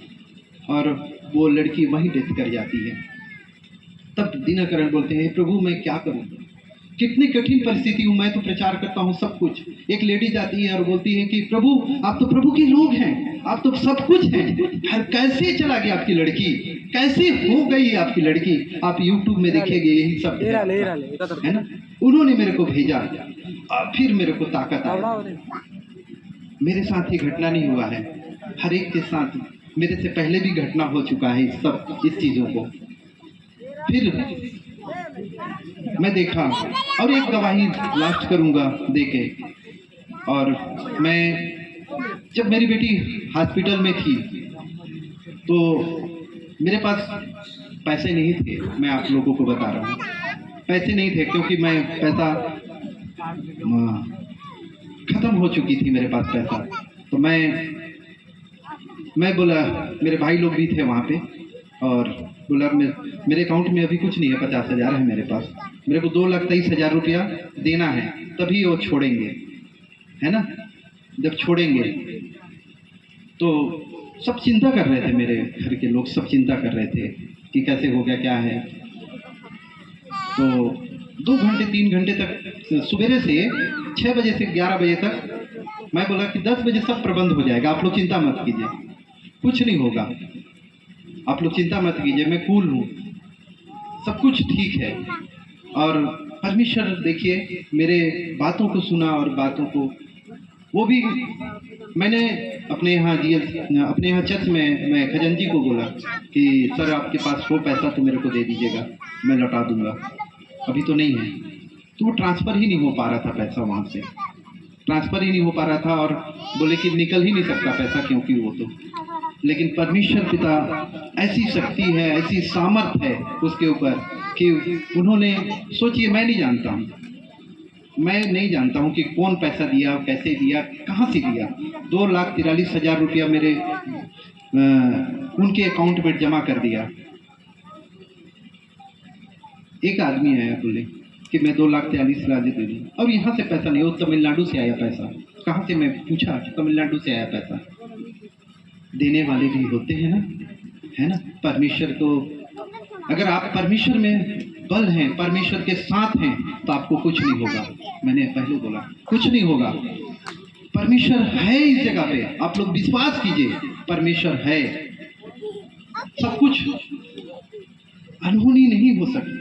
और वो लड़की वहीं डेथ कर जाती है। तब दिनकरण बोलते हैं, प्रभु मैं क्या करूं, कितनी कठिन परिस्थिति हूँ, मैं तो प्रचार करता हूँ सब कुछ। एक लेडी जाती है और बोलती है कि प्रभु आप तो प्रभु के लोग हैं, आप तो सब कुछ हैं, हर कैसे चला गया आपकी लड़की, कैसे हो गई आपकी लड़की, आप यूट्यूब में देखेंगे यही सब है ना। उन्होंने मेरे को भेजा और फिर मेरे को ताकत आई। मेरे साथ ये घटना नहीं हुआ है, हर एक के साथ मेरे से पहले भी घटना हो चुका है इस चीज़ों को। फिर मैं देखा और एक गवाही लास्ट करूंगा देके। और मैं जब मेरी बेटी हॉस्पिटल में थी तो मेरे पास पैसे नहीं थे, मैं आप लोगों को बता रहा हूँ, पैसे नहीं थे क्योंकि मैं पैसा खत्म हो चुकी थी मेरे पास पैसा। तो मैं बोला, मेरे भाई लोग भी थे वहाँ पे, और बोला मेरे अकाउंट में अभी कुछ नहीं है, 50,000 है मेरे पास, मेरे को 2,23,000 रुपया देना है, तभी वो छोड़ेंगे, है ना। जब छोड़ेंगे तो सब चिंता कर रहे थे, मेरे घर के लोग सब चिंता कर रहे थे कि कैसे हो गया, क्या है। तो 2 घंटे 3 घंटे तक, सुबह से 6 बजे से 11 बजे तक मैं बोला कि 10 बजे सब प्रबंध हो जाएगा, आप लोग चिंता मत कीजिए, कुछ नहीं होगा, आप लोग चिंता मत कीजिए, मैं कूल हूँ, सब कुछ ठीक है। और परमेश्वर देखिए मेरे बातों को सुना, और बातों को वो भी मैंने अपने यहाँ अपने यहाँ चर्च में मैं खजांची को बोला कि सर आपके पास हो पैसा तो मेरे को दे दीजिएगा, मैं लौटा दूंगा, अभी तो नहीं है। तो वो ट्रांसफ़र ही नहीं हो पा रहा था, पैसा वहाँ से ट्रांसफ़र ही नहीं हो पा रहा था, और बोले कि निकल ही नहीं सकता पैसा, क्योंकि वो तो, लेकिन परमेश्वर पिता ऐसी शक्ति है, ऐसी सामर्थ है उसके ऊपर कि उन्होंने, सोचिए मैं नहीं जानता हूँ कि कौन पैसा दिया, कैसे दिया, कहाँ से दिया। 2,43,000 रुपया मेरे उनके अकाउंट में जमा कर दिया। एक आदमी आया, बोले कि मैं 2,43,000 दे दूँ, और यहाँ से पैसा नहीं, वो तमिलनाडु से आया पैसा। कहाँ से, मैं पूछा, तमिलनाडु से आया पैसा। देने वाले भी होते हैं ना, है ना। परमेश्वर को, अगर आप परमेश्वर में बल हैं, परमेश्वर के साथ हैं, तो आपको कुछ नहीं होगा। मैंने पहले बोला कुछ नहीं होगा, परमेश्वर है इस जगह पे, आप लोग विश्वास कीजिए, परमेश्वर है। सब कुछ अनहोनी नहीं हो सकती,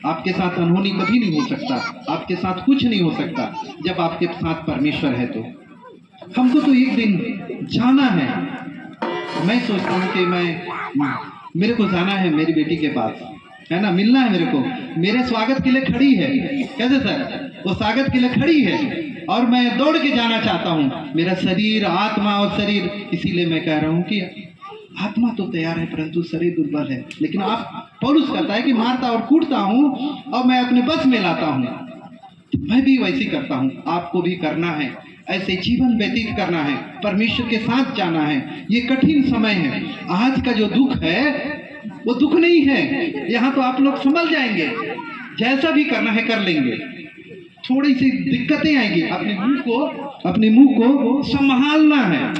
आपके साथ अनहोनी कभी नहीं हो सकता, आपके साथ कुछ नहीं हो सकता जब आपके साथ परमेश्वर है। तो हमको तो एक दिन जाना है। मैं सोचता हूँ कि मेरे को जाना है मेरी बेटी के पास, है ना, मिलना है मेरे को। मेरे स्वागत के लिए खड़ी है, कैसे सर, वो स्वागत के लिए खड़ी है, और मैं दौड़ के जाना चाहता हूँ। मेरा शरीर, आत्मा और शरीर, इसीलिए मैं कह रहा हूँ कि आत्मा तो तैयार है परंतु शरीर दुर्बल है। लेकिन आप, पौलुस कहता है कि मारता और कूटता हूँ और मैं अपने बस में लाता हूँ। मैं भी वैसे करता हूँ, आपको भी करना है, ऐसे जीवन व्यतीत करना है, परमेश्वर के साथ जाना है। ये कठिन समय है, आज का जो दुख है वो दुख नहीं है, यहाँ तो आप लोग संभल जाएंगे, जैसा भी करना है कर लेंगे। थोड़ी सी दिक्कतें आएंगी, अपने मुंह को संभालना है,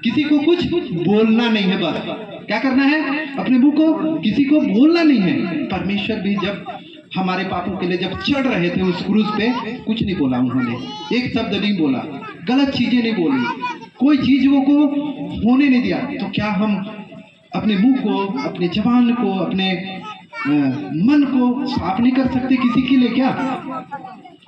किसी को कुछ बोलना नहीं है, बस क्या करना है, अपने मुंह को किसी को बोलना नहीं है। परमेश्वर भी जब हमारे पापों के लिए जब चढ़ रहे थे उस क्रूस पे, कुछ नहीं बोला उन्होंने, एक शब्द नहीं बोला, गलत चीजें नहीं बोली, कोई चीजों को होने नहीं दिया। तो क्या हम अपने मुंह को, अपने जबान को, अपने मन को साफ नहीं कर सकते किसी के लिए क्या?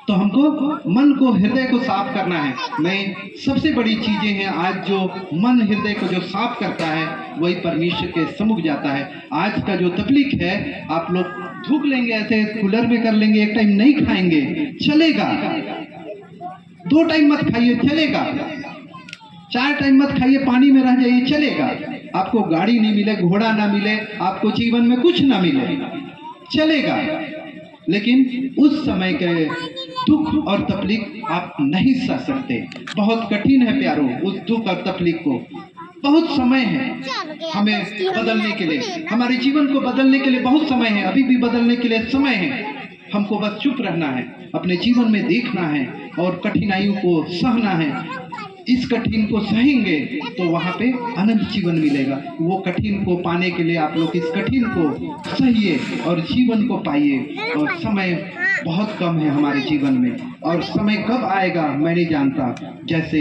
तो हमको मन को, हृदय को साफ करना है। मैं सबसे बड़ी चीजें हैं आज, जो मन हृदय को जो साफ करता है वही परमेश्वर के सम्मुख जाता है। आज का जो तकलीफ है, आप लोग धूप लेंगे, ऐसे कूलर में कर लेंगे, एक टाइम नहीं खाएंगे चलेगा, 2 टाइम मत खाइए चलेगा, 4 टाइम मत खाइए, पानी में रह जाइए चलेगा। आपको गाड़ी नहीं मिले, घोड़ा ना मिले, आपको जीवन में कुछ ना मिले, चलेगा। लेकिन उस समय के दुख और तकलीफ आप नहीं सह सकते, बहुत कठिन है प्यारो, उस दुख और तकलीफ को। बहुत समय है हमें बदलने के लिए, हमारे जीवन को बदलने के लिए बहुत समय है, अभी भी बदलने के लिए समय है। हमको बस चुप रहना है, अपने जीवन में देखना है और कठिनाइयों को सहना है। इस कठिन को सहेंगे तो वहाँ पे अनंत जीवन मिलेगा। वो कठिन को पाने के लिए आप लोग इस कठिन को सहिए और जीवन को पाइए। और समय बहुत कम है हमारे जीवन में, और समय कब आएगा मैं नहीं जानता। जैसे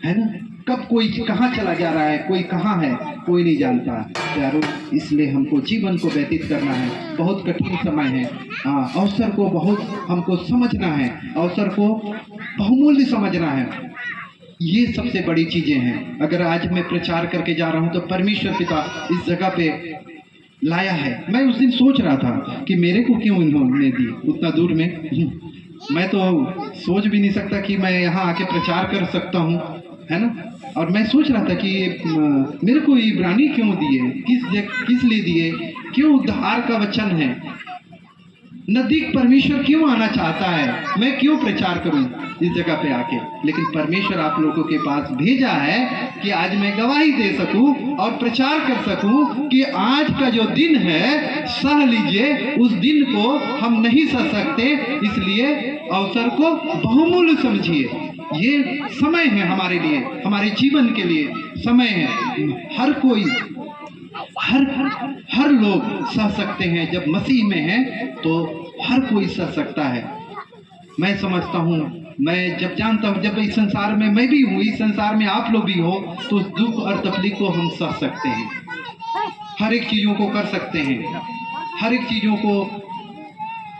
है ना, कब कोई कहाँ चला जा रहा है, कोई कहाँ है, कोई नहीं जानता प्यारो। इसलिए हमको जीवन को व्यतीत करना है। बहुत कठिन समय है। अवसर को बहुत हमको समझना है, अवसर को बहुमूल्य समझना है। ये सबसे बड़ी चीजें हैं। अगर आज मैं प्रचार करके जा रहा हूँ तो परमेश्वर पिता इस जगह पे लाया है। मैं उस दिन सोच रहा था कि मेरे को क्यों इन्होंने दी उतना दूर में। मैं तो सोच भी नहीं सकता कि मैं यहाँ आके प्रचार कर सकता हूँ, है ना। और मैं सोच रहा था कि मेरे को इब्रानी क्यों दिए, किस लिए दिए, क्यों उद्धार का वचन है, नजदीक परमेश्वर क्यों आना चाहता है, मैं क्यों प्रचार करूं इस जगह पे आके। लेकिन परमेश्वर आप लोगों के पास भेजा है कि आज मैं गवाही दे सकूं और प्रचार कर सकूं कि आज का जो दिन है सह लीजिए। उस दिन को हम नहीं सह सकते, इसलिए अवसर को बहुमूल्य समझिए। ये समय है हमारे लिए, हमारे जीवन के लिए समय है। हर कोई हर लोग सह सकते हैं। जब मसीह में है तो हर कोई सह सकता है। मैं समझता हूँ, मैं जब जानता हूँ, जब इस संसार में मैं भी हूँ, इस संसार में आप लोग भी हो, तो उस दुख और तकलीफ को हम सह सकते हैं। हर एक चीज़ों को कर सकते हैं, हर एक चीज़ों को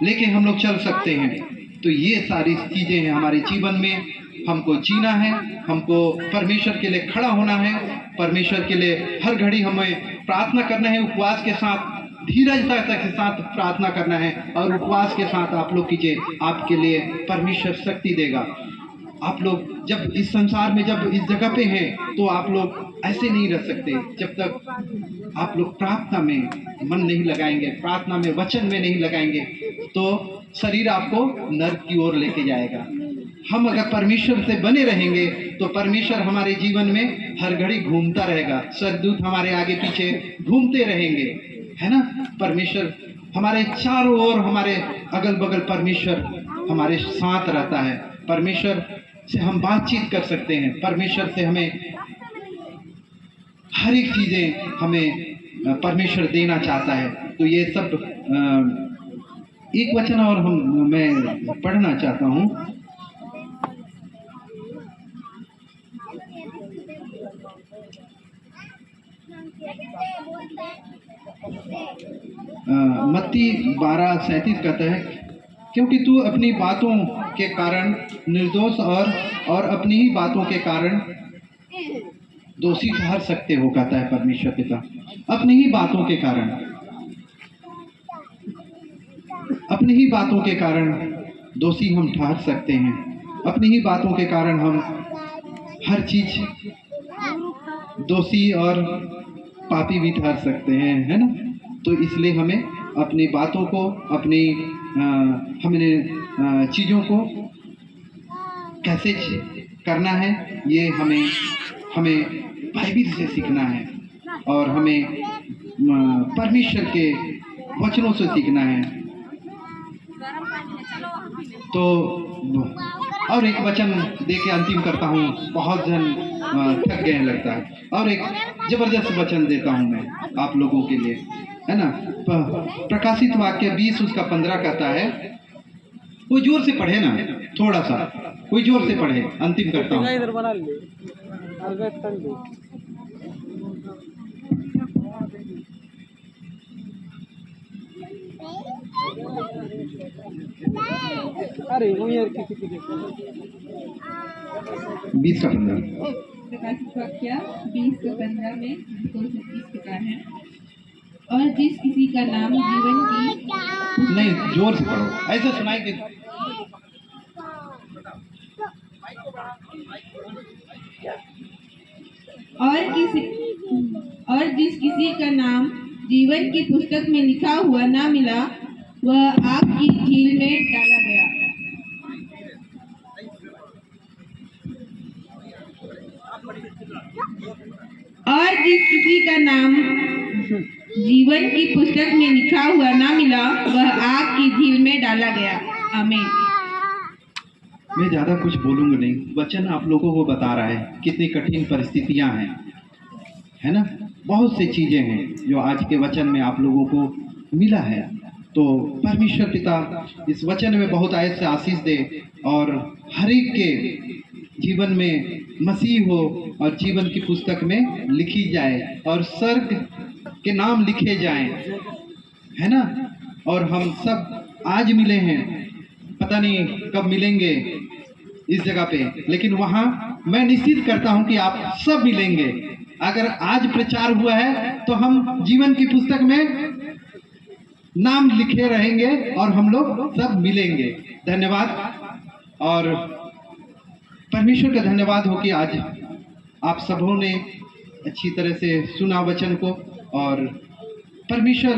लेके हम लोग चल सकते हैं। तो ये सारी चीज़ें हैं हमारे जीवन में। हमको जीना है, हमको परमेश्वर के लिए खड़ा होना है, परमेश्वर के लिए हर घड़ी हमें प्रार्थना करना है, उपवास के साथ, धीरजता के साथ प्रार्थना करना है। और उपवास के साथ आप लोग कीजिए, आपके लिए परमेश्वर शक्ति देगा। आप लोग जब इस संसार में, जब इस जगह पे हैं, तो आप लोग ऐसे नहीं रह सकते जब तक आप लोग प्रार्थना में मन नहीं लगाएंगे, प्रार्थना में, वचन में नहीं लगाएंगे, तो शरीर आपको नर्क की ओर लेके जाएगा। हम अगर परमेश्वर से बने रहेंगे तो परमेश्वर हमारे जीवन में हर घड़ी घूमता रहेगा। स्वर्गदूत हमारे आगे पीछे घूमते रहेंगे, है ना। परमेश्वर हमारे चारों ओर, हमारे अगल बगल परमेश्वर हमारे साथ रहता है। परमेश्वर से हम बातचीत कर सकते हैं, परमेश्वर से हमें हर एक चीजें हमें परमेश्वर देना चाहता है। तो ये सब एक वचन और मैं पढ़ना चाहता हूँ। मत्ती 12:37 कहता है, क्योंकि तू अपनी बातों के कारण निर्दोष और अपनी ही बातों के कारण दोषी ठहर सकते हो, कहता है परमेश्वर पिता। अपनी ही बातों के कारण, अपनी ही बातों के कारण दोषी हम ठहर सकते हैं। अपनी ही बातों के कारण हम हर चीज दोषी और पापी भी ठहर सकते हैं, है ना। तो इसलिए हमें अपनी बातों को, अपनी हमने चीज़ों को कैसे करना है, ये हमें बाइबिल से सीखना है और हमें परमेश्वर के वचनों से सीखना है। तो और एक वचन दे के अंतिम करता हूँ। बहुत जन थक गए लगता है। और एक जबरदस्त वचन देता हूँ मैं आप लोगों के लिए, है ना। प्रकाशित वाक्य 20:15 कहता है। कोई जोर से पढ़े ना, थोड़ा सा कोई जोर से पढ़े, अंतिम करता हूँ। अरे वो यार किसी को देखो 20:15 प्रकाशित वाक्य 20:15 में 2:30 प्रकार है। और जिस किसी का नाम जीवन की, नहीं, जोर से पढ़ो, ऐसे सुनाई दे। और जिस किसी का नाम जीवन की पुस्तक में लिखा हुआ ना मिला, वह आग की झील में डाला गया। और जिस किसी का नाम जीवन की पुस्तक में लिखा हुआ ना मिला, वह आग की झील में डाला गया। आमीन। मैं ज़्यादा कुछ बोलूँगा नहीं। वचन आप लोगों को बता रहा है कितनी कठिन परिस्थितियाँ हैं, है ना। बहुत सी चीज़ें हैं जो आज के वचन में आप लोगों को मिला है। तो परमेश्वर पिता इस वचन में बहुत आयत से आशीष दे और हर एक के जीवन में मसीह हो और जीवन की पुस्तक में लिखी जाए और स्वर्ग के नाम लिखे जाएं, है ना। और हम सब आज मिले हैं, पता नहीं कब मिलेंगे इस जगह पे, लेकिन वहाँ मैं निश्चित करता हूँ कि आप सब मिलेंगे। अगर आज प्रचार हुआ है तो हम जीवन की पुस्तक में नाम लिखे रहेंगे और हम लोग सब मिलेंगे। धन्यवाद। और परमेश्वर का धन्यवाद हो कि आज आप सबों ने अच्छी तरह से सुना वचन को। और परमेश्वर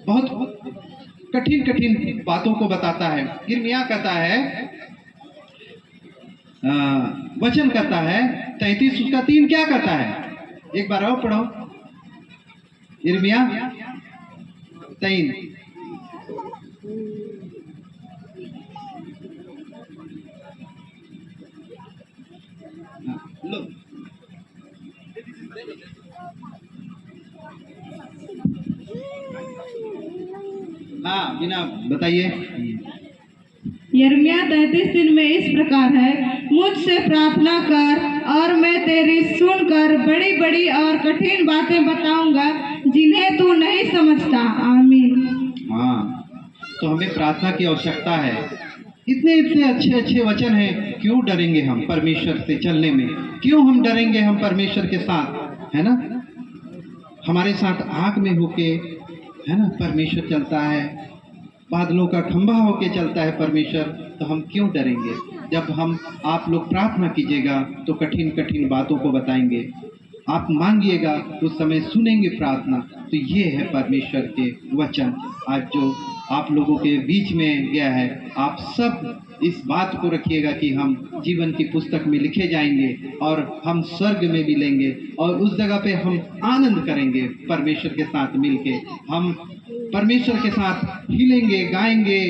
बहुत कठिन कठिन बातों को बताता है। यिर्मयाह कहता है, वचन कहता है 33 उसका 3 क्या कहता है, एक बार और पढ़ो। यिर्मयाह 3 लो। हाँ बिना बताइए। यिर्मयाह 33:3 में इस प्रकार है, मुझसे प्रार्थना कर और मैं तेरी सुनकर बड़ी बड़ी और कठिन बातें बताऊंगा जिन्हें तू नहीं समझता। आमीन। हाँ, तो हमें प्रार्थना की आवश्यकता है। इतने इतने अच्छे अच्छे वचन हैं, क्यों डरेंगे हम परमेश्वर से चलने में? क्यों हम डरेंगे हम परमेश्वर के साथ, है ना। हमारे साथ आग में होके, है ना, परमेश्वर चलता है, बादलों का खंभा होके चलता है परमेश्वर, तो हम क्यों डरेंगे? जब हम आप लोग प्रार्थना कीजिएगा तो कठिन कठिन बातों को बताएंगे, आप मांगिएगा उस समय सुनेंगे प्रार्थना। तो ये है परमेश्वर के वचन आज जो आप लोगों के बीच में गया है। आप सब इस बात को रखिएगा कि हम जीवन की पुस्तक में लिखे जाएंगे और हम स्वर्ग में मिलेंगे और उस जगह पे हम आनंद करेंगे परमेश्वर के साथ मिलके। हम परमेश्वर के साथ हिलेंगे, गाएंगे,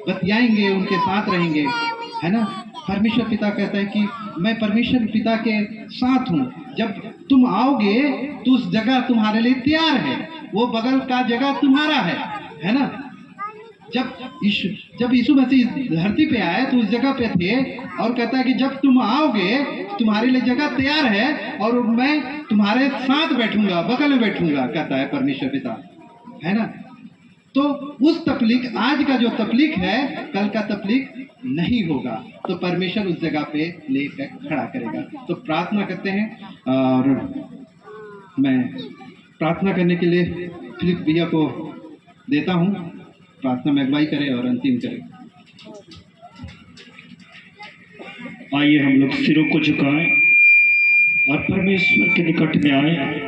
बतियाएंगे, उनके साथ रहेंगे, है ना। परमेश्वर पिता कहता है कि मैं परमेश्वर पिता के साथ हूँ। जब तुम आओगे तो उस जगह तुम्हारे लिए तैयार है, वो बगल का जगह तुम्हारा है ना। जब यीशु मसीह धरती पे आए तो उस जगह पे थे और कहता है कि जब तुम आओगे तुम्हारे लिए जगह तैयार है और मैं तुम्हारे साथ बैठूंगा, बगल में बैठूंगा, कहता है परमेश्वर पिता, है ना। तो उस तकलीफ, आज का जो तकलीफ है कल का तकलीफ नहीं होगा। तो परमेश्वर उस जगह पे लेकर खड़ा करेगा। तो प्रार्थना करते हैं और मैं प्रार्थना करने के लिए फिलिप भैया को देता हूँ, प्रार्थना में अगुवाई करे और अंतिम करे। आइए हम लोग सिरों को झुकाएं और परमेश्वर के निकट में आए।